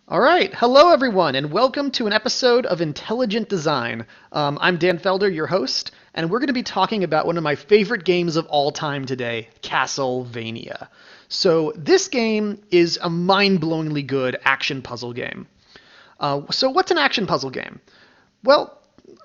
All right, hello everyone, and welcome to an episode of Intelligent Design. I'm Dan Felder, your host, and we're going to be talking about one of my favorite games of all time today, Castlevania. So, this game is a mind blowingly good action puzzle game. So, what's an action puzzle game? Well,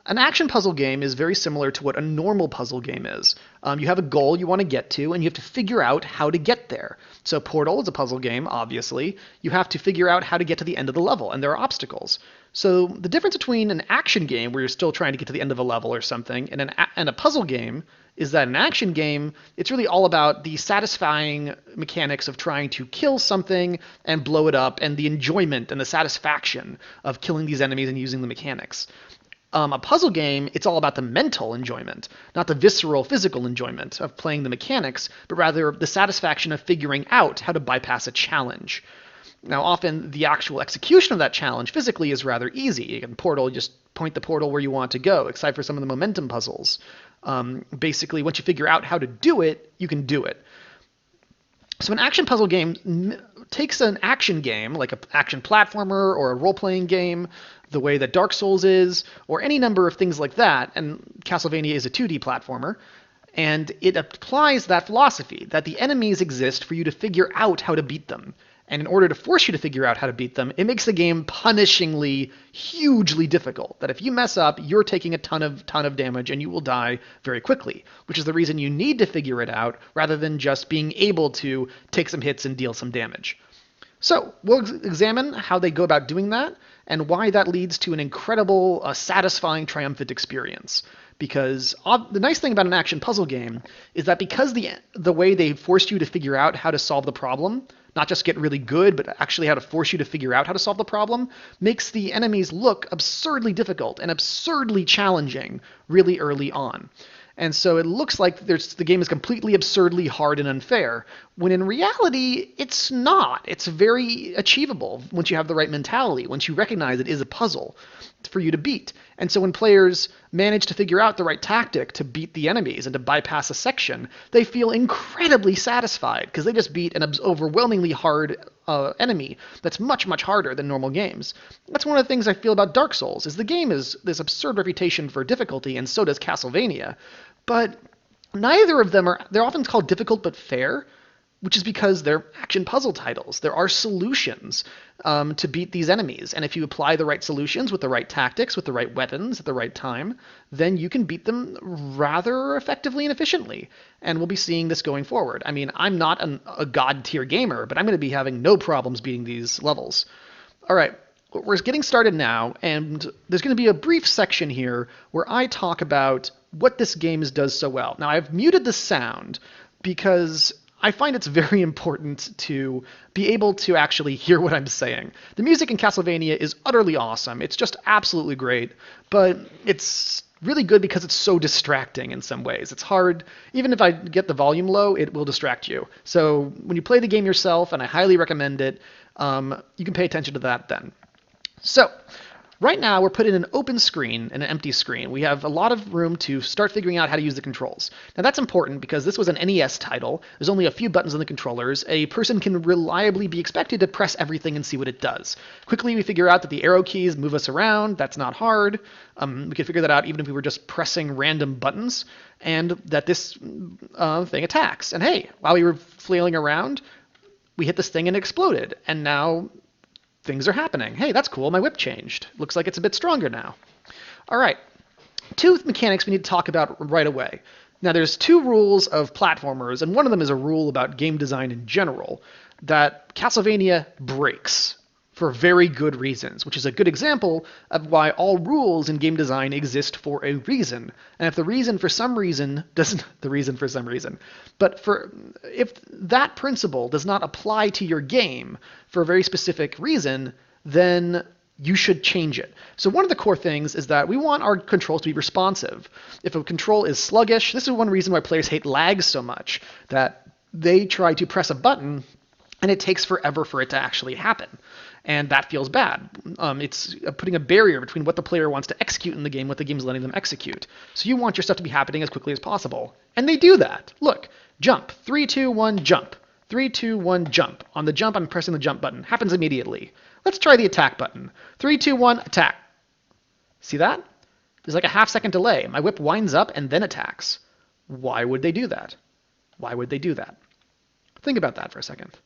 an action puzzle game is very similar to what a normal puzzle game is. You have a goal you want to get to, and you have to figure out how to get there. So, Portal is a puzzle game, obviously. You have to figure out how to get to the end of the level, and there are obstacles. So, the difference between an action game, where you're still trying to get to the end of a level or something, and a puzzle game is that an action game, it's really all about the satisfying mechanics of trying to kill something and blow it up, and the enjoyment and the satisfaction of killing these enemies and using the mechanics. A puzzle game, it's all about the mental enjoyment, not the visceral physical enjoyment of playing the mechanics, but rather the satisfaction of figuring out how to bypass a challenge. Now, often the actual execution of that challenge physically is rather easy. You can just point the portal where you want to go, except for some of the momentum puzzles. Basically, once you figure out how to do it, you can do it. So an action puzzle game takes an action game, like an action platformer or a role-playing game, the way that Dark Souls is, or any number of things like that, and Castlevania is a 2D platformer, and it applies that philosophy, that the enemies exist for you to figure out how to beat them. And in order to force you to figure out how to beat them, it makes the game punishingly, hugely difficult. That if you mess up, you're taking a ton of damage and you will die very quickly, which is the reason you need to figure it out rather than just being able to take some hits and deal some damage. So we'll examine how they go about doing that and why that leads to an incredible, satisfying, triumphant experience. Because the nice thing about an action puzzle game is that because the way they forced you to figure out how to solve the problem, not just get really good, but actually how to force you to figure out how to solve the problem, makes the enemies look absurdly difficult and absurdly challenging really early on. And so it looks like the game is completely absurdly hard and unfair, when in reality, it's not. It's very achievable once you have the right mentality, once you recognize it is a puzzle for you to beat. And so when players manage to figure out the right tactic to beat the enemies and to bypass a section, they feel incredibly satisfied because they just beat an overwhelmingly hard enemy that's much, much harder than normal games. That's one of the things I feel about Dark Souls, is the game has this absurd reputation for difficulty, and so does Castlevania. But neither of them they're often called difficult but fair, which is because they're action puzzle titles. There are solutions to beat these enemies, and if you apply the right solutions with the right tactics, with the right weapons at the right time, then you can beat them rather effectively and efficiently. And we'll be seeing this going forward. I mean, I'm not a god tier gamer, but I'm going to be having no problems beating these levels. All right, we're getting started now, and there's going to be a brief section here where I talk about what this game does so well. Now, I've muted the sound because I find it's very important to be able to actually hear what I'm saying. The music in Castlevania is utterly awesome. It's just absolutely great, but it's really good because it's so distracting in some ways. It's hard, even if I get the volume low, it will distract you. So when you play the game yourself, and I highly recommend it, you can pay attention to that then. So, right now we're put in an open screen and an empty screen. We have a lot of room to start figuring out how to use the controls. Now that's important because this was an NES title. There's only a few buttons on the controllers. A person can reliably be expected to press everything and see what it does. Quickly we figure out that the arrow keys move us around. That's not hard. We can figure that out even if we were just pressing random buttons, and that this thing attacks. And hey, while we were flailing around, we hit this thing and it exploded. And now things are happening. Hey, that's cool. My whip changed. Looks like it's a bit stronger now. All right. Two mechanics we need to talk about right away. Now, there's two rules of platformers, and one of them is a rule about game design in general that Castlevania breaks for very good reasons, which is a good example of why all rules in game design exist for a reason. And if the reason for some reason doesn't, the reason for some reason, but if that principle does not apply to your game for a very specific reason, then you should change it. So one of the core things is that we want our controls to be responsive. If a control is sluggish, this is one reason why players hate lag so much, that they try to press a button and it takes forever for it to actually happen. And that feels bad. It's putting a barrier between what the player wants to execute in the game, what the game is letting them execute. So you want your stuff to be happening as quickly as possible. And they do that. Look, jump. 3, 2, 1, jump. 3, 2, 1, jump. On the jump, I'm pressing the jump button. Happens immediately. Let's try the attack button. 3, 2, 1, attack. See that? There's like a half-second delay. My whip winds up and then attacks. Why would they do that? Why would they do that? Think about that for a second.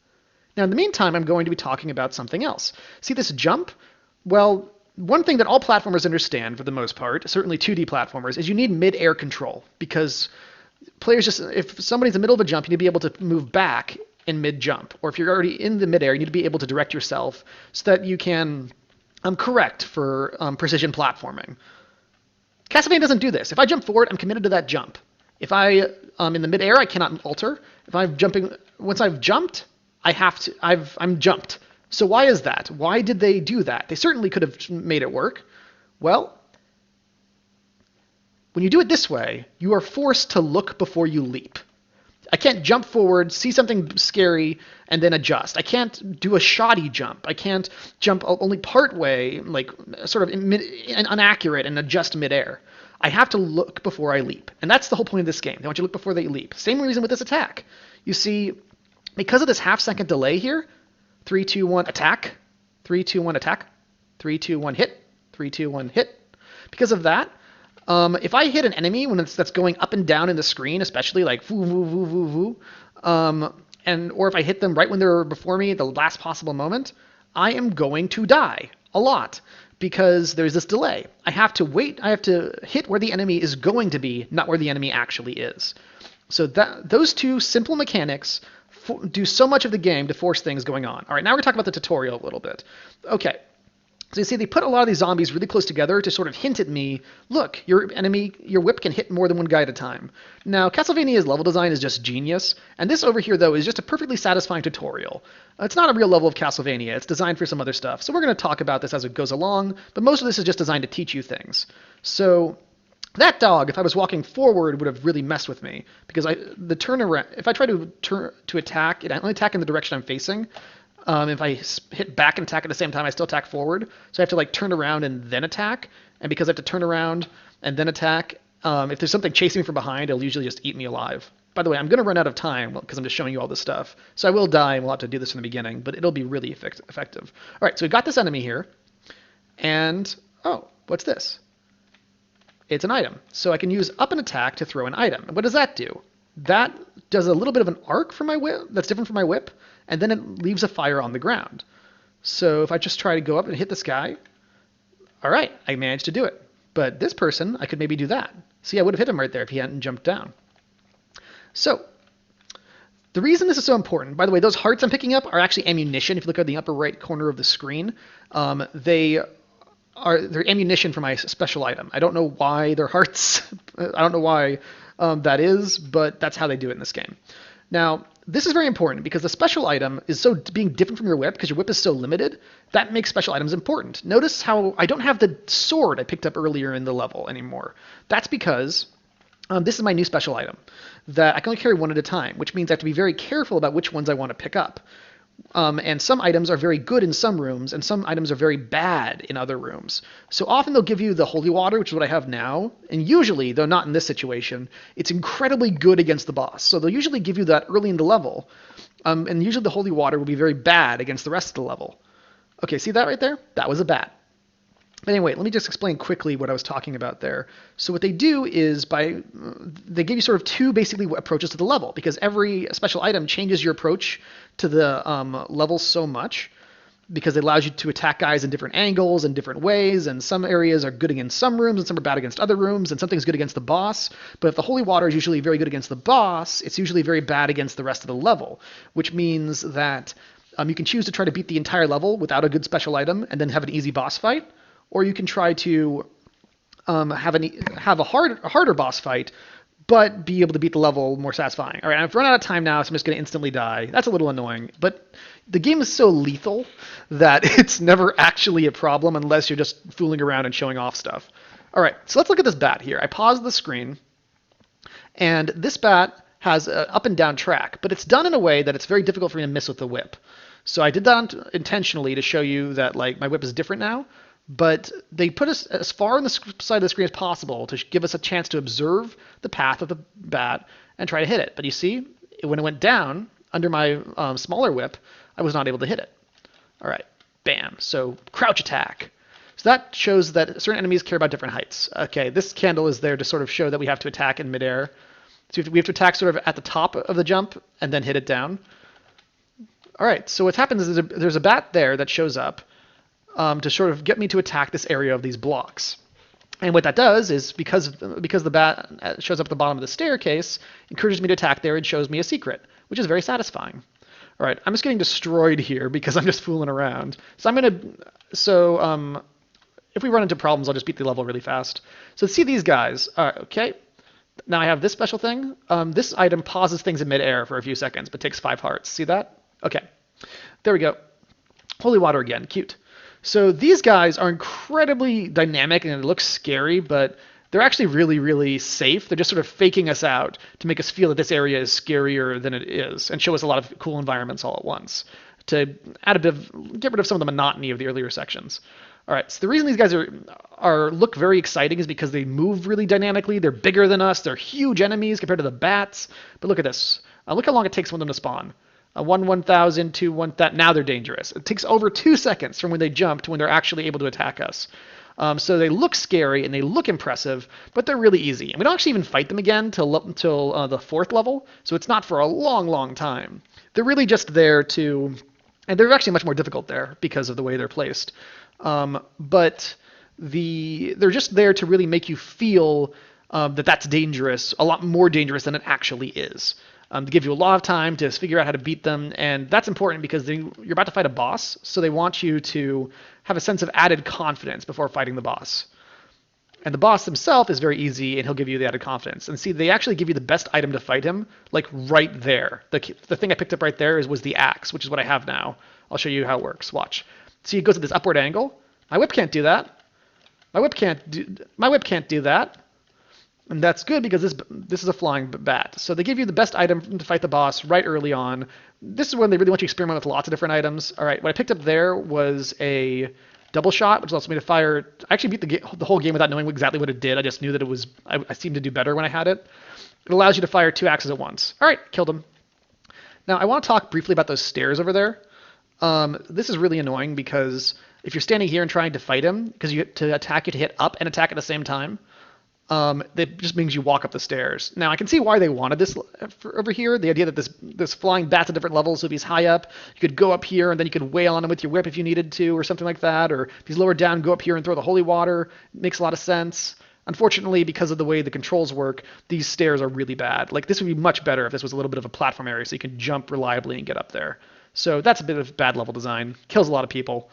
Now, in the meantime, I'm going to be talking about something else. See this jump? Well, one thing that all platformers understand, for the most part, certainly 2D platformers, is you need mid-air control. Because players just, if somebody's in the middle of a jump, you need to be able to move back in mid-jump. Or if you're already in the mid-air, you need to be able to direct yourself so that you can correct for precision platforming. Castlevania doesn't do this. If I jump forward, I'm committed to that jump. If I am in the mid-air, I cannot alter. If I'm jumping, once I've jumped, I'm jumped. So why is that? Why did they do that? They certainly could have made it work. Well, when you do it this way, you are forced to look before you leap. I can't jump forward, see something scary, and then adjust. I can't do a shoddy jump. I can't jump only part way, like sort of inaccurate, and adjust midair. I have to look before I leap. And that's the whole point of this game. They want you to look before they leap. Same reason with this attack. You see, because of this half-second delay here, 3, 2, 1, attack, 3, 2, 1, attack, 3, 2, 1, hit, 3, 2, 1, hit. Because of that, if I hit an enemy when that's going up and down in the screen, especially like woo woo woo woo woo, or if I hit them right when they're before me at the last possible moment, I am going to die a lot because there's this delay. I have to wait. I have to hit where the enemy is going to be, not where the enemy actually is. So those two simple mechanics do so much of the game to force things going on. All right, now we're going to talk about the tutorial a little bit. Okay. So you see, they put a lot of these zombies really close together to sort of hint at me, look, your whip can hit more than one guy at a time. Now, Castlevania's level design is just genius, and this over here, though, is just a perfectly satisfying tutorial. It's not a real level of Castlevania. It's designed for some other stuff. So we're going to talk about this as it goes along, but most of this is just designed to teach you things. So that dog, if I was walking forward, would have really messed with me, because the turnaround, if I try to attack, I only attack in the direction I'm facing. If I hit back and attack at the same time, I still attack forward. So I have to like turn around and then attack. And because I have to turn around and then attack, if there's something chasing me from behind, it'll usually just eat me alive. By the way, I'm going to run out of time because I'm just showing you all this stuff. So I will die and we'll have to do this from the beginning, but it'll be really effective. All right, so we've got this enemy here. And, oh, what's this? It's an item. So I can use up and attack to throw an item. What does that do? That does a little bit of an arc for my whip that's different from my whip, and then it leaves a fire on the ground. So if I just try to go up and hit this guy, all right, I managed to do it. But this person, I could maybe do that. See, I would have hit him right there if he hadn't jumped down. So the reason this is so important, by the way, those hearts I'm picking up are actually ammunition. If you look at the upper right corner of the screen, they're ammunition for my special item. I don't know why they're hearts. I don't know why that is, but that's how they do it in this game. Now, this is very important because the special item is so being different from your whip because your whip is so limited. That makes special items important. Notice how I don't have the sword I picked up earlier in the level anymore. That's because this is my new special item that I can only carry one at a time, which means I have to be very careful about which ones I want to pick up. And some items are very good in some rooms, and some items are very bad in other rooms. So often they'll give you the holy water, which is what I have now, and usually, though not in this situation, it's incredibly good against the boss. So they'll usually give you that early in the level, and usually the holy water will be very bad against the rest of the level. Okay, see that right there? That was a bat. But anyway, let me just explain quickly what I was talking about there. So what they do is they give you sort of two basically approaches to the level, because every special item changes your approach to the level so much, because it allows you to attack guys in different angles and different ways, and some areas are good against some rooms and some are bad against other rooms, and something's good against the boss. But if the holy water is usually very good against the boss, it's usually very bad against the rest of the level, which means that you can choose to try to beat the entire level without a good special item and then have an easy boss fight, or you can try to have a harder boss fight, but be able to beat the level more satisfying. All right, I've run out of time now, so I'm just going to instantly die. That's a little annoying, but the game is so lethal that it's never actually a problem unless you're just fooling around and showing off stuff. All right, so let's look at this bat here. I paused the screen, and this bat has an up and down track, but it's done in a way that it's very difficult for me to miss with the whip. So I did that intentionally to show you that like my whip is different now. But they put us as far on the side of the screen as possible to give us a chance to observe the path of the bat and try to hit it. But you see, when it went down under my smaller whip, I was not able to hit it. All right. Bam. So crouch attack. So that shows that certain enemies care about different heights. Okay, this candle is there to sort of show that we have to attack in midair. So we have to attack sort of at the top of the jump and then hit it down. All right, so what happens is there's a bat there that shows up to sort of get me to attack this area of these blocks. And what that does is, because the bat shows up at the bottom of the staircase, encourages me to attack there and shows me a secret, which is very satisfying. All right, I'm just getting destroyed here because I'm just fooling around. So if we run into problems, I'll just beat the level really fast. So see these guys. All right, okay. Now I have this special thing. This item pauses things in midair for a few seconds, but takes 5 hearts. See that? Okay. There we go. Holy water again. Cute. So these guys are incredibly dynamic and it looks scary, but they're actually really, really safe. They're just sort of faking us out to make us feel that this area is scarier than it is and show us a lot of cool environments all at once to get rid of some of the monotony of the earlier sections. All right, so the reason these guys look very exciting is because they move really dynamically. They're bigger than us. They're huge enemies compared to the bats. But look at this. Look how long it takes for them to spawn. 1,000, 2, 1,000. Now they're dangerous. It takes over 2 seconds from when they jump to when they're actually able to attack us. So they look scary and they look impressive, but they're really easy. And we don't actually even fight them again till the 4th level, so it's not for a long, long time. They're really just there to, and they're actually much more difficult there because of the way they're placed. But they're just there to really make you feel that that's dangerous, a lot more dangerous than it actually is. To give you a lot of time to figure out how to beat them, and that's important because you're about to fight a boss, so they want you to have a sense of added confidence before fighting the boss. And the boss himself is very easy, and he'll give you the added confidence. And see, they actually give you the best item to fight him, like right there. The thing I picked up right there was the axe, which is what I have now. I'll show you how it works. Watch. See, it goes at this upward angle. My whip can't do that. My whip can't do that. And that's good because this is a flying bat. So they give you the best item to fight the boss right early on. This is when they really want you to experiment with lots of different items. All right, what I picked up there was a double shot, which allows me to fire. I actually beat the whole game without knowing exactly what it did. I just knew that it was. I seemed to do better when I had it. It allows you to fire 2 axes at once. All right, killed him. Now I want to talk briefly about those stairs over there. This is really annoying because if you're standing here and trying to fight him, because to attack you to hit up and attack at the same time. That just means you walk up the stairs. Now, I can see why they wanted this over here, the idea that this flying bat's at different levels, so if he's high up, you could go up here, and then you could wail on him with your whip if you needed to, or something like that, or if he's lower down, go up here and throw the holy water. It makes a lot of sense. Unfortunately, because of the way the controls work, these stairs are really bad. Like, this would be much better if this was a little bit of a platform area, so you can jump reliably and get up there. So that's a bit of bad level design. Kills a lot of people.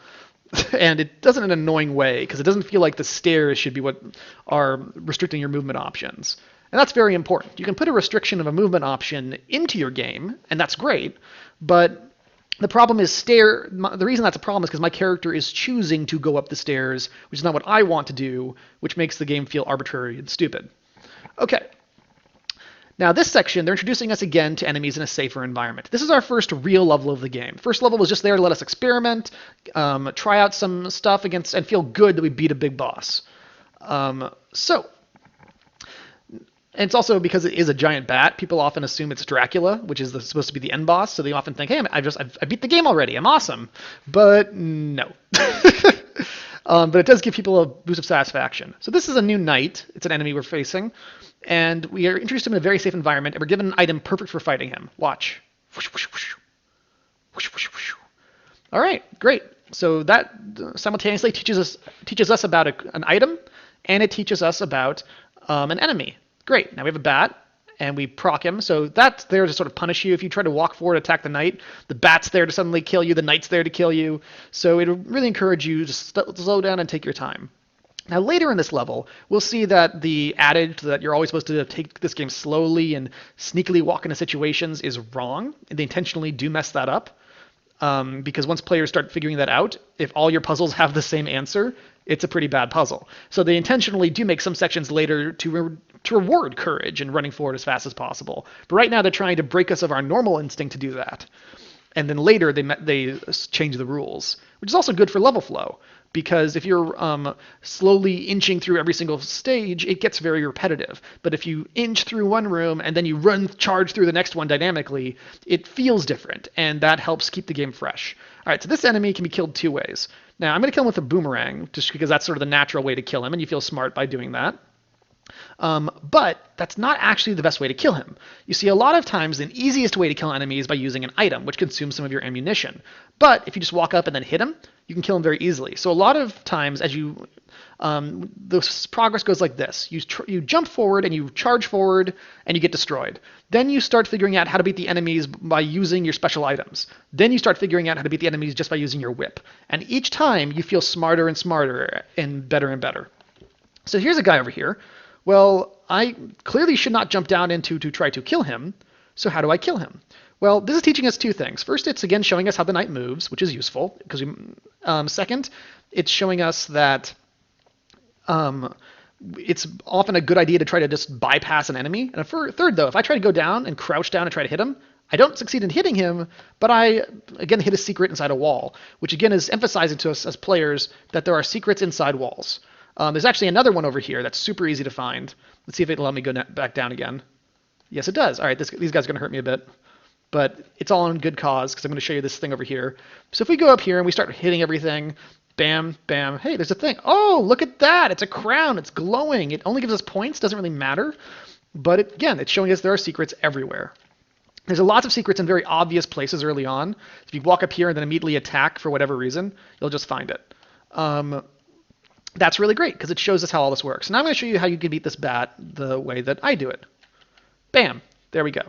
And it does it in an annoying way, because it doesn't feel like the stairs should be what are restricting your movement options. And that's very important. You can put a restriction of a movement option into your game, and that's great, but the problem is the reason that's a problem is because my character is choosing to go up the stairs, which is not what I want to do, which makes the game feel arbitrary and stupid. Okay. Now, this section, they're introducing us again to enemies in a safer environment. This is our first real level of the game. First level was just there to let us experiment, try out some stuff against, and feel good that we beat a big boss. And it's also because it is a giant bat, people often assume it's Dracula, which is supposed to be the end boss, so they often think, hey, I beat the game already, I'm awesome. But no. But it does give people a boost of satisfaction. So this is a new knight. It's an enemy we're facing. And we are introduced to him in a very safe environment, and we're given an item perfect for fighting him. Watch. All right, great. So that simultaneously teaches us about an item, and it teaches us about an enemy. Great. Now we have a bat, and we proc him. So that's there to sort of punish you. If you try to walk forward, attack the knight, the bat's there to suddenly kill you, the knight's there to kill you. So it'll really encourage you to slow down and take your time. Now, later in this level, we'll see that the adage that you're always supposed to take this game slowly and sneakily walk into situations is wrong. They intentionally do mess that up, because once players start figuring that out, if all your puzzles have the same answer, it's a pretty bad puzzle. So they intentionally do make some sections later to reward courage and running forward as fast as possible. But right now, they're trying to break us of our normal instinct to do that. And then later, they change the rules, which is also good for level flow. Because if you're slowly inching through every single stage, it gets very repetitive. But if you inch through one room and then you charge through the next one dynamically, it feels different, and that helps keep the game fresh. All right, so this enemy can be killed 2 ways. Now, I'm going to kill him with a boomerang, just because that's sort of the natural way to kill him, and you feel smart by doing that. But that's not actually the best way to kill him. You see, a lot of times the easiest way to kill enemies is by using an item, which consumes some of your ammunition. But if you just walk up and then hit him, you can kill him very easily. So a lot of times, as you the progress goes like this: you jump forward and you charge forward and you get destroyed. Then you start figuring out how to beat the enemies by using your special items. Then you start figuring out how to beat the enemies just by using your whip. And each time you feel smarter and smarter and better and better. So here's a guy over here. Well, I clearly should not jump down into to try to kill him. So how do I kill him? Well, this is teaching us 2 things. First, it's again showing us how the knight moves, which is useful. Because second, it's showing us that it's often a good idea to try to just bypass an enemy. And third, though, if I try to go down and crouch down and try to hit him, I don't succeed in hitting him, but I, again, hit a secret inside a wall, which again is emphasizing to us as players that there are secrets inside walls. There's actually another one over here that's super easy to find. Let's see if it'll let me go back down again. Yes, it does. All right, these guys are going to hurt me a bit. But it's all in good cause, because I'm going to show you this thing over here. So if we go up here and we start hitting everything, bam, bam, hey, there's a thing. Oh, look at that. It's a crown. It's glowing. It only gives us points. Doesn't really matter. But again, it's showing us there are secrets everywhere. There's lots of secrets in very obvious places early on. If you walk up here and then immediately attack for whatever reason, you'll just find it. That's really great, because it shows us how all this works. Now I'm going to show you how you can beat this bat the way that I do it. Bam. There we go.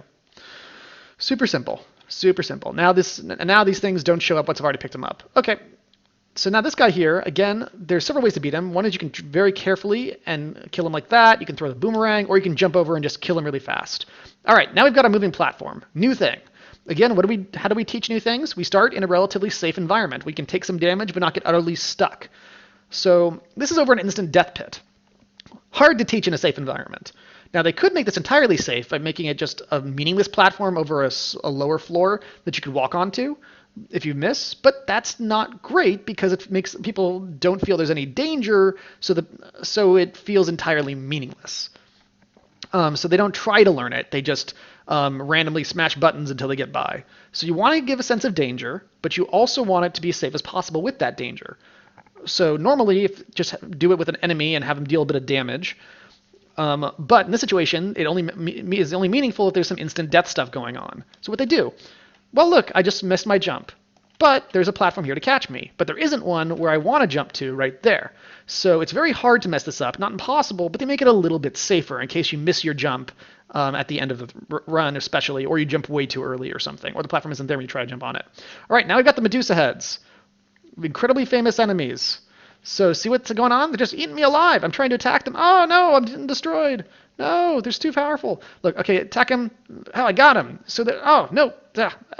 Super simple. Super simple. Now these things don't show up once I've already picked them up. Okay. So now this guy here, again, there's several ways to beat him. One is you can very carefully and kill him like that. You can throw the boomerang, or you can jump over and just kill him really fast. All right, now we've got a moving platform. New thing. Again, how do we teach new things? We start in a relatively safe environment. We can take some damage but not get utterly stuck. So this is over an instant death pit. Hard to teach in a safe environment. Now, they could make this entirely safe by making it just a meaningless platform over a lower floor that you could walk onto if you miss, but that's not great because it makes people don't feel there's any danger, so it feels entirely meaningless. So they don't try to learn it. They just randomly smash buttons until they get by. So you want to give a sense of danger, but you also want it to be as safe as possible with that danger. So normally, just do it with an enemy and have them deal a bit of damage. But in this situation, it is only meaningful if there's some instant death stuff going on. So what they do? Well, look, I just missed my jump. But there's a platform here to catch me. But there isn't one where I want to jump to right there. So it's very hard to mess this up. Not impossible, but they make it a little bit safer in case you miss your jump at the end of the run especially, or you jump way too early or something, or the platform isn't there when you try to jump on it. All right, now we've got the Medusa heads. Incredibly famous enemies. So see what's going on? They're just eating me alive. I'm trying to attack them. Oh, no, I'm getting destroyed. No, they're too powerful. Look, okay, attack him. Oh, I got him. So oh, no.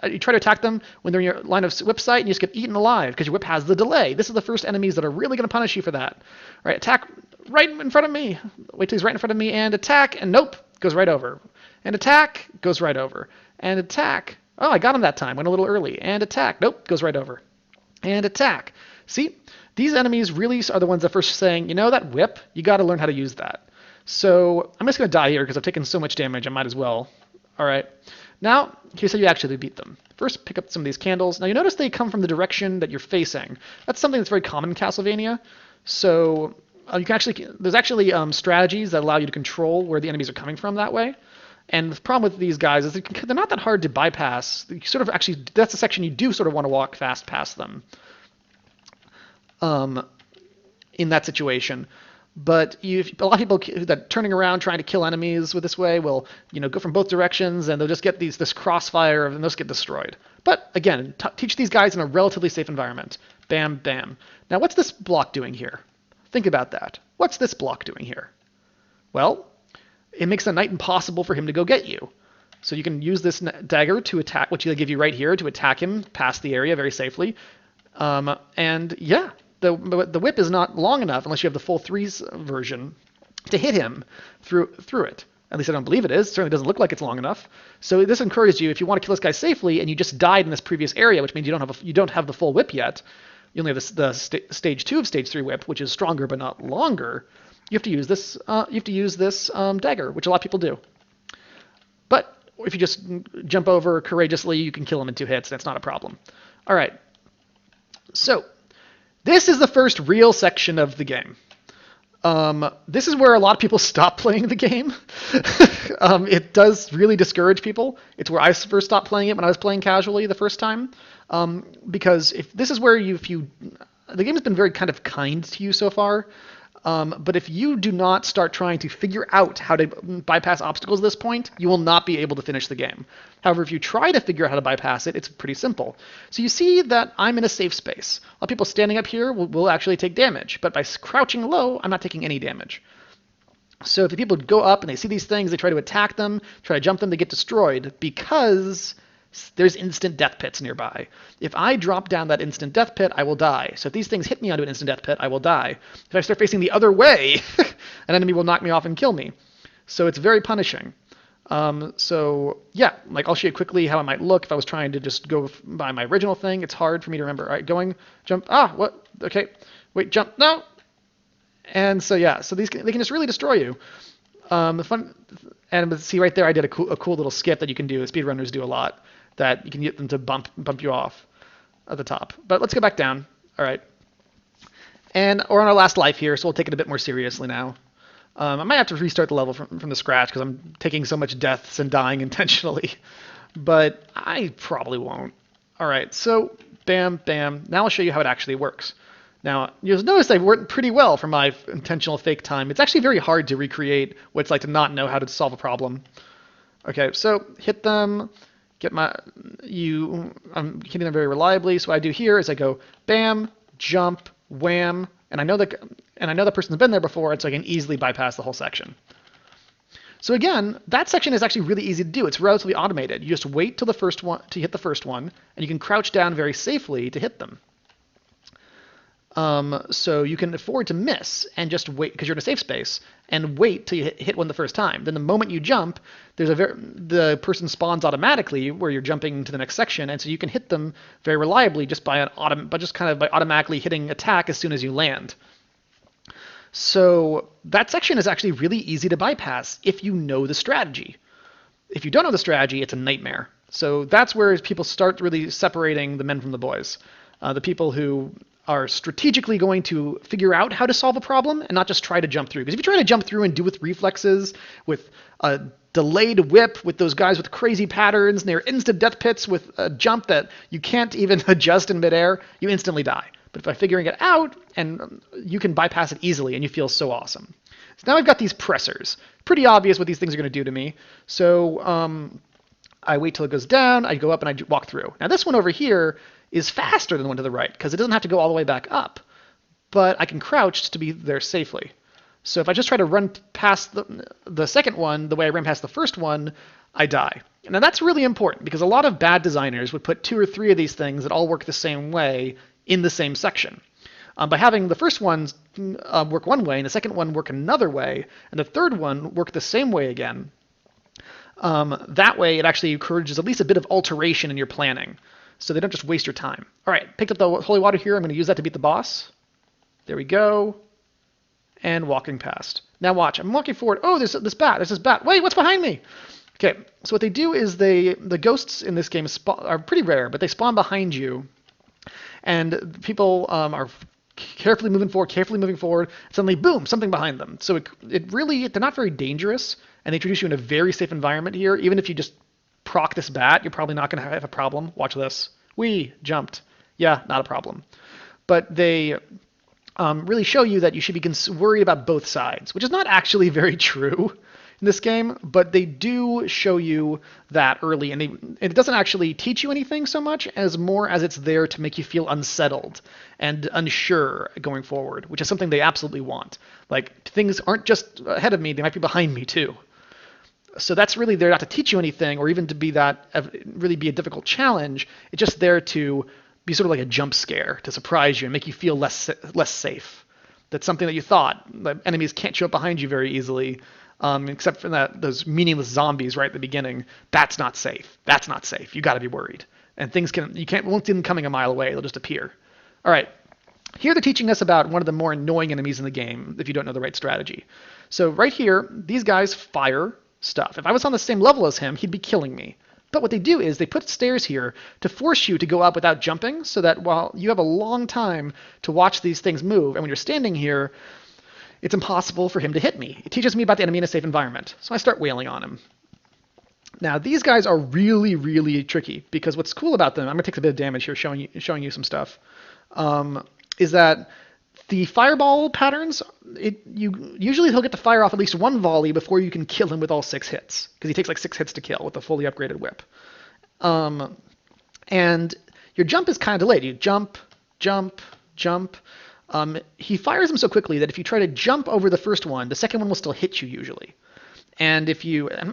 You try to attack them when they're in your line of whip sight, and you just get eaten alive because your whip has the delay. This is the first enemies that are really going to punish you for that. All right, attack right in front of me. Wait till he's right in front of me, and attack, and nope, goes right over. And attack, goes right over. And attack. Oh, I got him that time. Went a little early. And attack. Nope, goes right over. And attack. See? These enemies really are the ones that first saying, you know, that whip, you got to learn how to use that. So I'm just going to die here because I've taken so much damage, I might as well. All right. Now, here's how you actually beat them. First, pick up some of these candles. Now, you notice they come from the direction that you're facing. That's something that's very common in Castlevania. So there's actually strategies that allow you to control where the enemies are coming from that way. And the problem with these guys is they're not that hard to bypass. You sort of actually, that's the section you do sort of want to walk fast past them. In that situation. But a lot of people that turning around trying to kill enemies with this way will, go from both directions, and they'll just get this crossfire and they'll just get destroyed. But again, teach these guys in a relatively safe environment. Bam, bam. Now, what's this block doing here? Think about that. What's this block doing here? Well, it makes the knight impossible for him to go get you. So you can use this dagger to attack, which they give you right here, to attack him past the area very safely. And yeah. The whip is not long enough, unless you have the full 3s version, to hit him through it. At least I don't believe it is. It certainly doesn't look like it's long enough. So this encourages you, if you want to kill this guy safely and you just died in this previous area, which means you don't have the full whip yet, you only have stage 2 of stage 3 whip, which is stronger but not longer. You have to use this. Dagger, which a lot of people do. But if you just jump over courageously, you can kill him in 2 hits. That's not a problem. All right. So this is the first real section of the game. This is where a lot of people stop playing the game. It does really discourage people. It's where I first stopped playing it when I was playing casually the first time. Because if this is where the game has been very kind of kind to you so far. But if you do not start trying to figure out how to bypass obstacles at this point, you will not be able to finish the game. However, if you try to figure out how to bypass it, it's pretty simple. So you see that I'm in a safe space. A lot of people standing up here will actually take damage, but by crouching low, I'm not taking any damage. So if the people go up and they see these things, they try to attack them, try to jump them, they get destroyed because there's instant death pits nearby. If I drop down that instant death pit, I will die. So if these things hit me onto an instant death pit, I will die. If I start facing the other way, an enemy will knock me off and kill me. So it's very punishing. So yeah, like I'll show you quickly how it might look if I was trying to just go by my original thing. It's hard for me to remember. All right, going, jump. What? Okay, wait, jump. No. And so yeah, so they can just really destroy you. And see right there, I did a cool little skip that you can do. Speedrunners do a lot. That you can get them to bump you off at the top. But let's go back down. All right. And we're on our last life here, so we'll take it a bit more seriously now. I might have to restart the level from the scratch because I'm taking so much deaths and dying intentionally. But I probably won't. All right, so bam, bam. Now I'll show you how it actually works. Now, you'll notice I worked pretty well for my intentional fake time. It's actually very hard to recreate what it's like to not know how to solve a problem. Okay, so hit them. I'm hitting them very reliably. So what I do here is I go bam, jump, wham, and I know the person's been there before, and so I can easily bypass the whole section. So again, that section is actually really easy to do. It's relatively automated. You just wait till to hit the first one, and you can crouch down very safely to hit them. So you can afford to miss and just wait because you're in a safe space and wait till you hit one the first time. Then the moment you jump, the person spawns automatically where you're jumping to the next section, and so you can hit them very reliably just by automatically hitting attack as soon as you land. So that section is actually really easy to bypass if you know the strategy. If you don't know the strategy, it's a nightmare. So that's where people start really separating the men from the boys. The people who are strategically going to figure out how to solve a problem and not just try to jump through. Because if you try to jump through and do with reflexes, with a delayed whip, with those guys with crazy patterns, and they're instant death pits with a jump that you can't even adjust in midair, you instantly die. But by figuring it out, and you can bypass it easily, and you feel so awesome. So now I've got these pressers. Pretty obvious what these things are going to do to me. So I wait till it goes down, I go up, and I walk through. Now this one over here is faster than the one to the right, because it doesn't have to go all the way back up. But I can crouch to be there safely. So if I just try to run past the second one the way I ran past the first one, I die. Now that's really important, because a lot of bad designers would put 2 or 3 of these things that all work the same way in the same section. By having the first one work one way, and the second one work another way, and the third one work the same way again, that way it actually encourages at least a bit of alteration in your planning. So they don't just waste your time. All right, picked up the holy water here. I'm going to use that to beat the boss. There we go. And walking past. Now watch. I'm walking forward. Oh, there's this bat. There's this bat. Wait, what's behind me? Okay, so what they do is the ghosts in this game are pretty rare, but they spawn behind you. And people are carefully moving forward. Suddenly, boom, something behind them. So they're not very dangerous, and they introduce you in a very safe environment here. Even if you just proc this bat, you're probably not going to have a problem. Watch this. We jumped. Yeah, not a problem. But they really show you that you should be worried about both sides, which is not actually very true in this game, but they do show you that early, and it doesn't actually teach you anything so much as more as it's there to make you feel unsettled and unsure going forward, which is something they absolutely want. Like, things aren't just ahead of me, they might be behind me too. So that's really there not to teach you anything or even to really be a difficult challenge. It's just there to be sort of like a jump scare to surprise you and make you feel less safe. That's something that you thought. The enemies can't show up behind you very easily, except for those meaningless zombies right at the beginning. That's not safe. That's not safe. You got to be worried. And things won't see them coming a mile away. They'll just appear. All right. Here they're teaching us about one of the more annoying enemies in the game if you don't know the right strategy. So right here, these guys fire stuff. If I was on the same level as him, he'd be killing me. But what they do is they put stairs here to force you to go up without jumping, so that while you have a long time to watch these things move, and when you're standing here, it's impossible for him to hit me. It teaches me about the enemy in a safe environment. So I start wailing on him. Now, these guys are really, really tricky, because what's cool about them, I'm going to take a bit of damage here showing you some stuff, is that the fireball patterns, usually he'll get to fire off at least one volley before you can kill him with all 6 hits, because he takes like 6 hits to kill with the fully upgraded whip. And your jump is kind of delayed. You jump, jump, jump. He fires them so quickly that if you try to jump over the first one, the second one will still hit you usually. And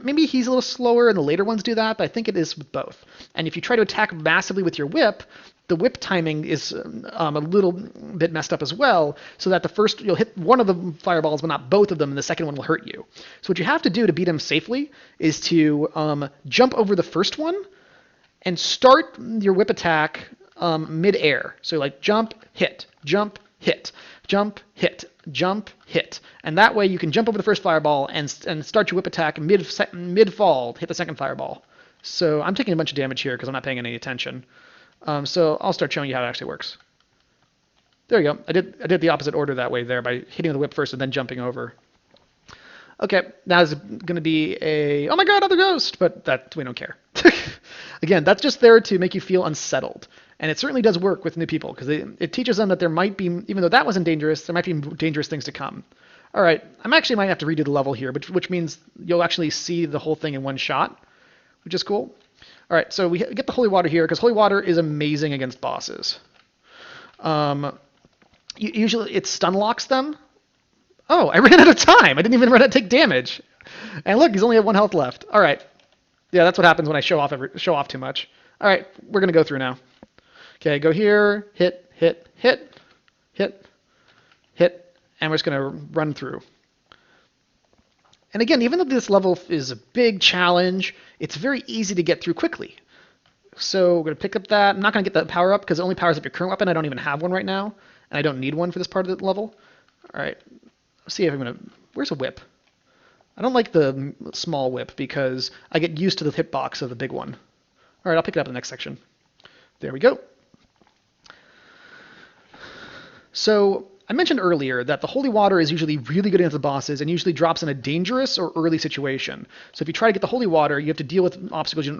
maybe he's a little slower and the later ones do that, but I think it is with both. And if you try to attack massively with your whip, the whip timing is a little bit messed up as well, so that you'll hit one of the fireballs, but not both of them, and the second one will hurt you. So what you have to do to beat him safely is to jump over the first one and start your whip attack mid-air. So like jump, hit, jump, hit, jump, hit, jump, hit. And that way you can jump over the first fireball and start your whip attack mid-fall, hit the second fireball. So I'm taking a bunch of damage here because I'm not paying any attention. So I'll start showing you how it actually works. There you go. I did the opposite order that way there by hitting the whip first and then jumping over. Okay, now there's going to be oh my god, another ghost! But that, we don't care. Again, that's just there to make you feel unsettled. And it certainly does work with new people, because it teaches them that there might be, even though that wasn't dangerous, there might be dangerous things to come. All right, might have to redo the level here, which means you'll actually see the whole thing in one shot, which is cool. All right, so we get the holy water here, because holy water is amazing against bosses. Usually it stun locks them. Oh, I ran out of time. I didn't even run out to take damage. And look, he's only at 1 health left. All right. Yeah, that's what happens when I show off too much. All right, we're going to go through now. Okay, go here, hit, hit, hit, hit, hit, and we're just going to run through. And again, even though this level is a big challenge, it's very easy to get through quickly. So we're going to pick up that. I'm not going to get that power up because it only powers up your current weapon. I don't even have one right now, and I don't need one for this part of the level. All right, let's see if I'm going to... Where's a whip? I don't like the small whip because I get used to the hitbox of the big one. All right, I'll pick it up in the next section. There we go. So I mentioned earlier that the holy water is usually really good against the bosses and usually drops in a dangerous or early situation. So if you try to get the holy water, you have to deal with obstacles you don't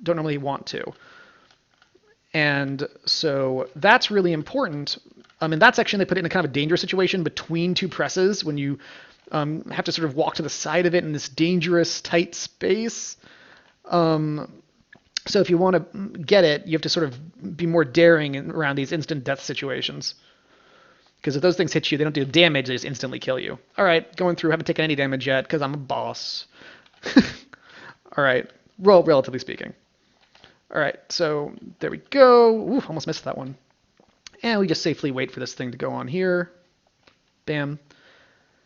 normally want to. And so that's really important. In that section, they put it in a kind of a dangerous situation between 2 presses when you have to sort of walk to the side of it in this dangerous, tight space. So if you want to get it, you have to sort of be more daring around these instant death situations. Because if those things hit you, they don't do damage, they just instantly kill you. All right, going through, haven't taken any damage yet because I'm a boss. All right, relatively speaking. All right, so there we go. Ooh, almost missed that one. And we just safely wait for this thing to go on here. Bam.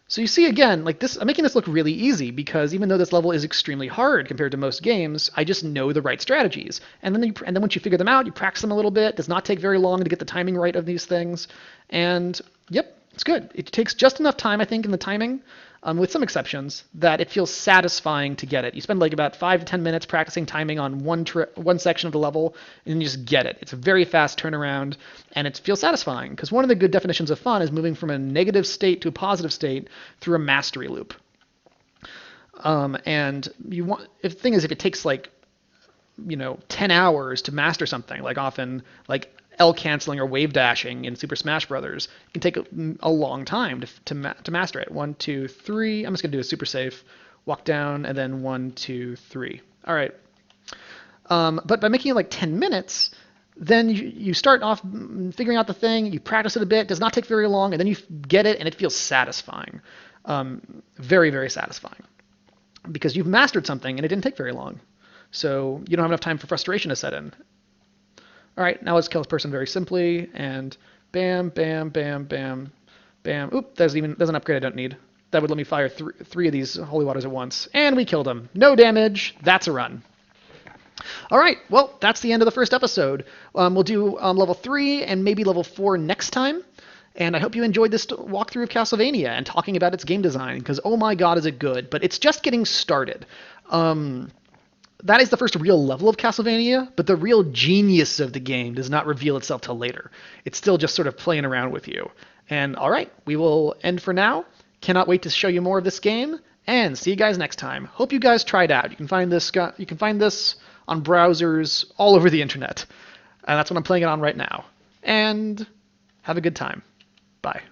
So you see, again, like this, I'm making this look really easy because even though this level is extremely hard compared to most games, I just know the right strategies. And then once you figure them out, you practice them a little bit. It does not take very long to get the timing right of these things. And yep, it's good. It takes just enough time, I think, in the timing, with some exceptions, that it feels satisfying to get it. You spend like about 5 to 10 minutes practicing timing on one section of the level, and then you just get it. It's a very fast turnaround, and it feels satisfying, because one of the good definitions of fun is moving from a negative state to a positive state through a mastery loop. And the thing is, if it takes like, 10 hours to master something, like often, like L canceling or wave dashing in Super Smash Brothers, it can take a long time to master it. 1, 2, 3. I'm just gonna do a super safe, walk down, and then 1, 2, 3. All right. But by making it like 10 minutes, then you start off figuring out the thing. You practice it a bit. It does not take very long, and then you get it, and it feels satisfying. Very, very satisfying, because you've mastered something, and it didn't take very long. So you don't have enough time for frustration to set in. All right, now let's kill this person very simply, and bam, bam, bam, bam, bam. Oop, there's an upgrade I don't need. That would let me fire 3 of these holy waters at once. And we killed him. No damage. That's a run. All right, well, that's the end of the first episode. We'll do level 3 and maybe level 4 next time. And I hope you enjoyed this walkthrough of Castlevania and talking about its game design, because oh my god, is it good. But it's just getting started. That is the first real level of Castlevania, but the real genius of the game does not reveal itself till later. It's still just sort of playing around with you. And all right, we will end for now. Cannot wait to show you more of this game, and see you guys next time. Hope you guys try it out. You can find this on browsers all over the internet. And that's what I'm playing it on right now. And have a good time. Bye.